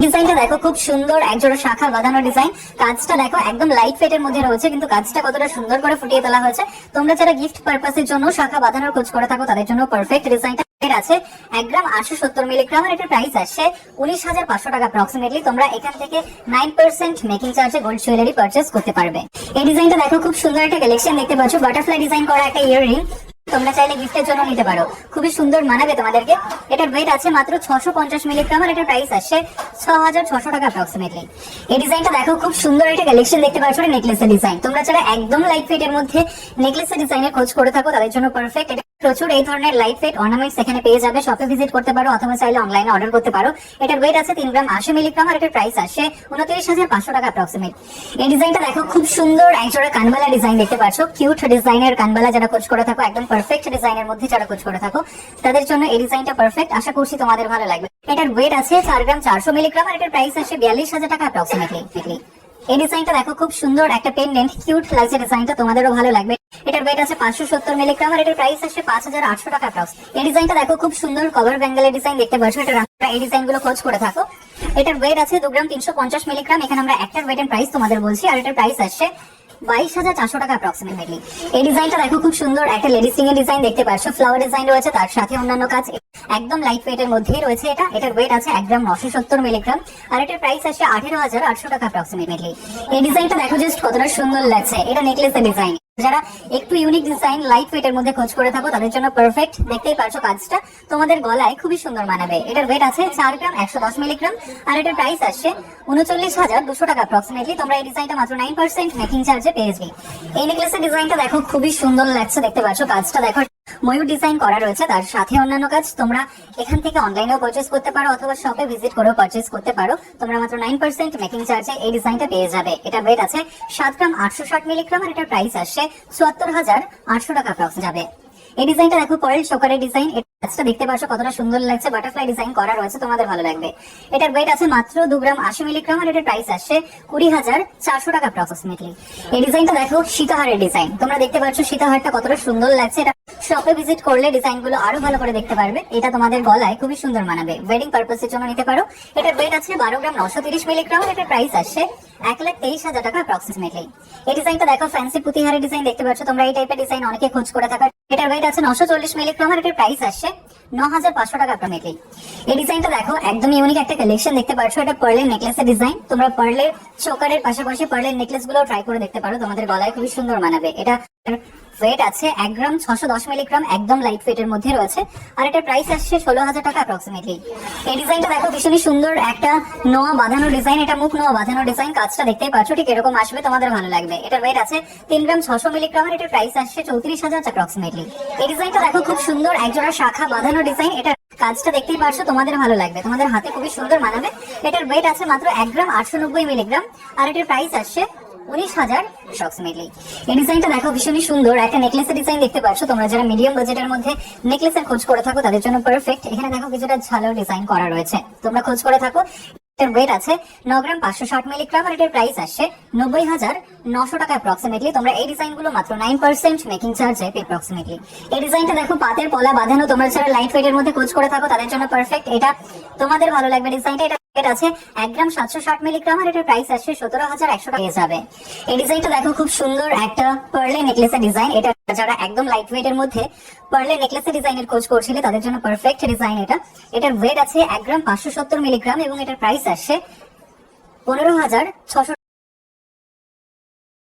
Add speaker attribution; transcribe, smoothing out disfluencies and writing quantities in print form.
Speaker 1: ডিজাইনটা দেখো খুব সুন্দর, একজোড়া শাখা বাঁধানো ডিজাইন। কাজটা দেখো একদম লাইট ওয়েটের মধ্যে রয়েছে, কিন্তু কাজটা কতটা সুন্দর করে ফুটিয়ে তোলা হয়েছে। তোমরা যারা গিফট পারপাসের জন্য শাখা বাঁধানোর খোঁজ করে থাকো তাদের জন্য পারফেক্ট ডিজাইনটা আছে। 1 গ্রাম 870 মিলিগ্রাম আর এটার প্রাইস আসছে 19,500 টাকা অ্যাপ্রক্সিমেটলি। তোমরা এখান থেকে 9% মেকিং চার্জে গোল্ড জুয়েলারি পারচেস করতে পারবে। এই ডিজাইনটা দেখো খুব সুন্দর একটা কালেকশন দেখতে পাচ্ছ, বাটারফ্লাই ডিজাইন করা একটা ইয়াররিং। তোমরা চাইলে গিফটের জন্য নিতে পারো, খুবই সুন্দর মানাবে তোমাদেরকে। এটার ওয়েট আছে মাত্র 650 মিলিগ্রাম আর এটার প্রাইস আসছে 6,600 টাকা অ্যাপ্রক্সিমেটলি। এই ডিজাইনটা দেখো খুব সুন্দর একটা কালেকশন দেখতে পাচ্ছ, নেকলেসের ডিজাইন। তোমরা যারা একদম লাইট ওয়েট এর মধ্যে নেকলেসের ডিজাইনের খোঁজ করে থাকো তাদের জন্য পারফেক্ট। প্রচুর এই ধরনের লাইট ওয়েট অর্নামেন্টস এখানে পেয়ে যাবে। শপে ভিজিট করতে পারো অথবা চাইলে অনলাইনে অর্ডার করতে পারো। এটার ওয়েট আছে 3 গ্রাম 80 মিলিগ্রাম আর এটার প্রাইস আসছে 29,500 টাকা অ্যাপ্রক্সিমেট। এই ডিজাইনটা দেখো খুব সুন্দর, একজোড়া কানবালা ডিজাইন দেখতে পাচ্ছ, কিউট ডিজাইনের কানবালা যারা খোঁজ করে থাকো, একদম পারফেক্ট ডিজাইনের মধ্যে যারা খোঁজ করে থাকো তাদের জন্য এই ডিজাইনটা পারফেক্ট। আশা করছি তোমাদের ভালো লাগবে। এটার ওয়েট আছে 4 গ্রাম 400 মিলিগ্রাম আর এটার প্রাইস আসছে 42,000 টাকা অ্যাপ্রক্সিমেটলি। এই ডিজাইনটা দেখো খুব সুন্দর একটা পেন্ডেন্ট, কিউট লাগছে ডিজাইনটা, তোমাদেরও ভালো লাগবে। এটার ওয়েট আছে 570 মিলিগ্রাম আর এটার প্রাইস আসছে 5,800 টাকা অ্যাপ্রক্স। এই ডিজাইনটা দেখো খুব সুন্দর কভার ব্যাঙ্গেলের ডিজাইন দেখতে পাচ্ছ। এটা এই ডিজাইনগুলো খোঁজ করে থাকো। এটার ওয়েট আছে 2 গ্রাম 350 মিলিগ্রাম। এখানে আমরা একটার ওয়েট এন্ড প্রাইস তোমাদের বলছি আর এটার প্রাইস আসছে 22,400 টাকা অ্যাপ্রক্সিমেটলি। এই ডিজাইনটা দেখো খুব সুন্দর একটা লেডিস ফিঙ্গার ডিজাইন দেখতে পাচ্ছ, ফ্লাওয়ার ডিজাইন রয়েছে, তার সাথে অন্যান্য কাজ, একদম লাইট ওয়েট এর মধ্যেই রয়েছে এটা। এটার ওয়েট আছে 1 গ্রাম 970 মিলিগ্রাম আর এটার প্রাইস আসছে 18,800 টাকা অ্যাপ্রক্সিমেটলি। এই ডিজাইনটা দেখো জাস্ট কতটা সুন্দর লাগছে। এটা নেকলেসের ডিজাইন। যারা একটু ইউনিক ডিজাইন লাইট ওয়েট এর মধ্যে খোঁজ করে থাকো তাদের জন্য পারফেক্ট। দেখতেই পারছো কাজটা তোমাদের গলায় খুবই সুন্দর মানাবে। এটার ওয়েট আছে 4 গ্রাম 110 মিলিগ্রাম আর এটার প্রাইস আসছে 39,200 টাকা অ্যাপ্রক্সিমেটলি। তোমরা এই ডিজাইনটা মাত্র 9% মেকিং চার্জে পেয়ে যাবে। এই নেকলেসের ডিজাইনটা দেখো খুবই সুন্দর লাগছে, দেখতে পাচ্ছ কাজটা দেখো ময়ূর ডিজাইন করা রয়েছে, তার সাথে অন্যান্য কাজ। তোমরা এখান থেকে অনলাইনেও পারচেস করতে পারো অথবা শপে ভিজিট করেও পারচেস করতে পারো। তোমরা মাত্র 9% মেকিং চার্জে এই ডিজাইনটা পেয়ে যাবে। এটা ওয়েট আছে 7 গ্রাম 860 মিলিগ্রাম আর এটার প্রাইস আসছে 74,800 টাকা অ্যাপ্রক্স যাবে। এই ডিজাইনটা দেখো পার্ল চোকারের ডিজাইন। এটা দেখতে পাচ্ছ কতটা সুন্দর লাগছে, বাটারফ্লাই ডিজাইন করা রয়েছে, তোমাদের ভালো লাগবে। এটার ওয়েট আছে মাত্র 2 গ্রাম 80 মিলিগ্রাম আর এটার প্রাইস আসছে 20,400 টাকা অ্যাপ্রক্সিমেটলি। এই ডিজাইনটা দেখো সীতাহারের ডিজাইন। তোমরা দেখতে পাচ্ছ সীতাহারটা কতটা সুন্দর লাগছে। এটা শপে ভিজিট করলে ডিজাইন গুলো আরো ভালো করে দেখতে পারবে। এটা তোমাদের গলায় খুবই সুন্দর মানাবে, ওয়েডিং পারপাসের জন্য নিতে পারো। এটার ওয়েট আছে 12 গ্রাম 930 মিলিগ্রাম আর এটার প্রাইস আসছে 1,23,000 টাকা অ্যাপ্রক্সিমেটলি। এই ডিজাইনটা দেখো ফ্যান্সি পুঁতিহারের ডিজাইন দেখতে পাচ্ছ। তোমরা এই টাইপের ডিজাইন অনেকে খোঁজ করে থাকো। এটার ওয়েট আছে 940 মিলিগ্রাম আর এটার প্রাইস আসছে 9,500 টাকা অ্যাপ্রক্সিমেটলি। এই ডিজাইনটা দেখো একদম ইউনিক একটা কালেকশন দেখতে পাচ্ছ। এটা পার্লের নেকলেসের ডিজাইন। তোমরা পার্লের চোকারের পাশাপাশি পার্লের নেকলেস গুলো ট্রাই করে দেখতে পারো, তোমাদের গলায় খুবই সুন্দর মানাবে। এটা ওয়েট আছে 1 গ্রাম 610 মিলিগ্রাম, একদম লাইট ওয়েট এর মধ্যে রয়েছে আর এটার প্রাইস আসছে 16,000 টাকা অ্যাপ্রক্সিমেটলি। এই ডিজাইনটা দেখো ভীষণই সুন্দর একটা নোয়া বাঁধানো ডিজাইন। এটা মুখ নোয়া বাঁধানো ডিজাইন। কাজটা দেখতেই পাচ্ছ ঠিক এরকম আসবে, তোমাদের ভালো লাগবে। এটার ওয়েট আছে 3 গ্রাম 600 মিলিগ্রাম আর এটার প্রাইস আসছে 34,000 টাকা অ্যাপ্রক্সিমেটলি। এই ডিজাইনটা দেখো খুব সুন্দর, একজোড়া শাখা বাঁধানো ডিজাইন। এটা কাজটা দেখতেই পারছো, তোমাদের ভালো লাগবে, তোমাদের হাতে খুবই সুন্দর মানাবে। এটার ওয়েট আছে মাত্র 1 গ্রাম 890 মিলিগ্রাম আর এটার প্রাইস আসছে 19,000 অ্যাপ্রক্সিমেটলি। এই ডিজাইনটা দেখো ভীষণই সুন্দর একটা নেকলেসের ডিজাইন দেখতে পাচ্ছ। তোমরা যারা মিডিয়াম বাজেটের মধ্যে নেকলেসের খোঁজ করে থাকো তাদের জন্য পারফেক্ট। এখানে দেখো কিছুটা ঝালো ডিজাইন করা রয়েছে, তোমরা খোঁজ করে থাকো। এটার ওয়েট আছে 9 গ্রাম 560 মিলিগ্রাম আর এটার প্রাইস আসছে 90,900 টাকা অ্যাপ্রক্সিমেটলি। তোমরা এই ডিজাইনগুলো মাত্র 9% মেকিং চার্জে অ্যাপ্রক্সিমেটলি। এই ডিজাইনটা দেখো পাতের পলা বাঁধানো। তোমরা যারা লাইট ওয়েট এর মধ্যে খোঁজ করে থাকো তাদের জন্য পারফেক্ট। এটা তোমাদের ভালো লাগবে ডিজাইনটা। এটা আছে 1 গ্রাম 760 মিলিগ্রাম আর এটার প্রাইস আসছে 17,100 টাকা যাবে। এই ডিজাইনটা দেখো খুব সুন্দর একটা পার্লে নেকলেসের ডিজাইন। এটা যারা একদম লাইট ওয়েট এর মধ্যে পার্লে নেকলেসের ডিজাইনের খোঁজ করছিলে তাদের জন্য পারফেক্ট ডিজাইন এটা। এটার ওয়েট আছে 1 গ্রাম 570 মিলিগ্রাম এবং এটার প্রাইস আসছে 15,600